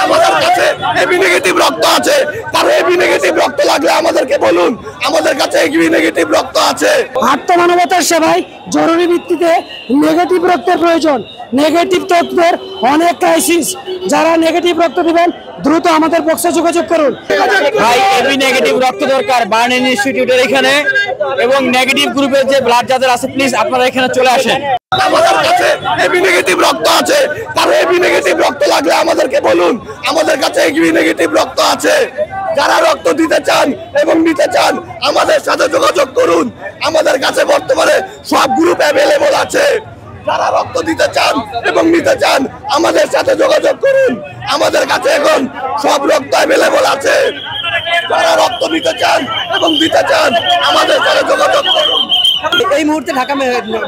আমাদের কাছে AB negative রক্ত আছে, কারো এবি নেগেটিভ রক্ত লাগলে আমাদেরকে বলুন, আমাদের কাছে এবি নেগেটিভ রক্ত আছে। আত্মমানবতার সেবায় জরুরি ভিত্তিতে নেগেটিভ রক্তের প্রয়োজন। নেগেটিভ তত্ত্বের অনেক ক্রাইসিস, যারা নেগেটিভ রক্ত দিবেন দ্রুত আমাদের বক্সে যোগাযোগ করুন। ভাই এবি নেগেটিভ রক্ত দরকার বার্ন ইনস্টিটিউটের এখানে, এবং নেগেটিভ গ্রুপের যে ব্লাড যাদের আছে প্লিজ আপনারা এখানে চলে আসেন। আমাদের কাছে এবি নেগেটিভ রক্ত আছে, কারো এবি নেগেটিভ রক্ত লাগলে আমাদেরকে বলুন, আমাদের কাছে এবি নেগেটিভ রক্ত আছে। যারা রক্ত দিতে চান এবং নিতে চান আমাদের সাথে যোগাযোগ করুন। আমাদের কাছে বর্তমানে সব গ্রুপ অ্যাভেলেবল আছে। যারা রক্ত দিতে চান এবং নিতে চান আমাদের সাথে যোগাযোগ করুন। আমাদের কাছে এখন সব রক্ত অ্যাভেলেবল আছে। যারা রক্ত নিতে চান এবং দিতে চান আমাদের সাথে যোগাযোগ করুন। এই মুহূর্তে ঢাকা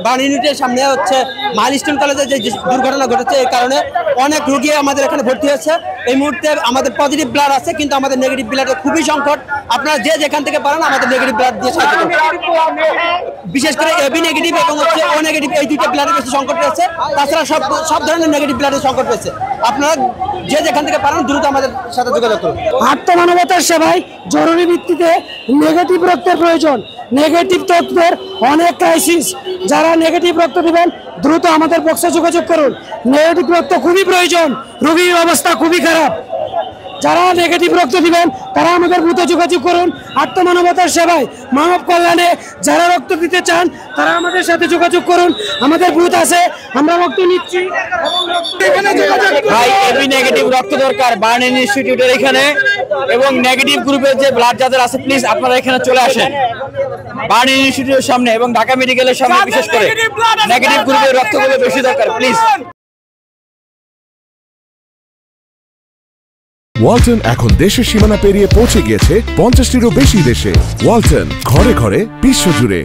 বার্ন ইউনিটের সামনে হচ্ছে মাইলস্টোন কলেজে যে দুর্ঘটনা ঘটেছে, এই কারণে অনেক রোগী আমাদের এখানে ভর্তি হয়েছে। এই মুহূর্তে আমাদের পজিটিভ ব্লাড আছে, কিন্তু আমাদের নেগেটিভ ব্লাডের খুবই সংকট। আপনারা যে যেখান থেকে পারেন আমাদের নেগেটিভ ব্লাড দিয়ে সাহায্য করুন। বিশেষ করে এবি নেগেটিভ এবং হচ্ছে ও নেগেটিভ, এই দুইটা ব্লাডের বেশি সংকট রয়েছে। তাছাড়া সব ধরনের নেগেটিভ ব্লাডের সংকট রয়েছে। আপনারা যে যেখান থেকে পারেন দ্রুত আমাদের সাথে যোগাযোগ করুন। আত্মমানবতার সেবায় জরুরি ভিত্তিতে নেগেটিভ রক্তের প্রয়োজন। নেগেটিভ তত্ত্বের অনেক ক্রাইসিস, যারা নেগেটিভ রক্ত দিবেন দ্রুত আমাদের বক্সে যোগাযোগ করুন। নেগেটিভ রক্ত খুবই প্রয়োজন, রোগীর অবস্থা খুবই খারাপ। যারা নেগেটিভ রক্ত দিবেন তারা আমাদের বুথে যোগাযোগ করুন। আত্মমানবতার সেবায় মানব কল্যাণে যারা রক্ত দিতে চান তারা আমাদের সাথে যোগাযোগ করুন। আমাদের বুথ আছে, আমরা রক্ত নিচ্ছি। ভাই এবি নেগেটিভ রক্ত দরকার বার্ন ইনস্টিটিউটের এখানে, এবং নেগেটিভ গ্রুপের যে ব্লাড যাদের আছে প্লিজ আপনারা এখানে চলে আসেন। বার্ন ইনস্টিটিউটের সামনে এবং ঢাকা মেডিকেলের সামনে বিশেষ করে নেগেটিভ গ্রুপের রক্তগুলো বেশি দরকার প্লিজ। ওয়ালটন এখন দেশের সীমানা পেরিয়ে পৌঁছে গিয়েছে 50টিরও বেশি দেশে। ওয়ালটন, ঘরে ঘরে বিশ্বজুড়ে।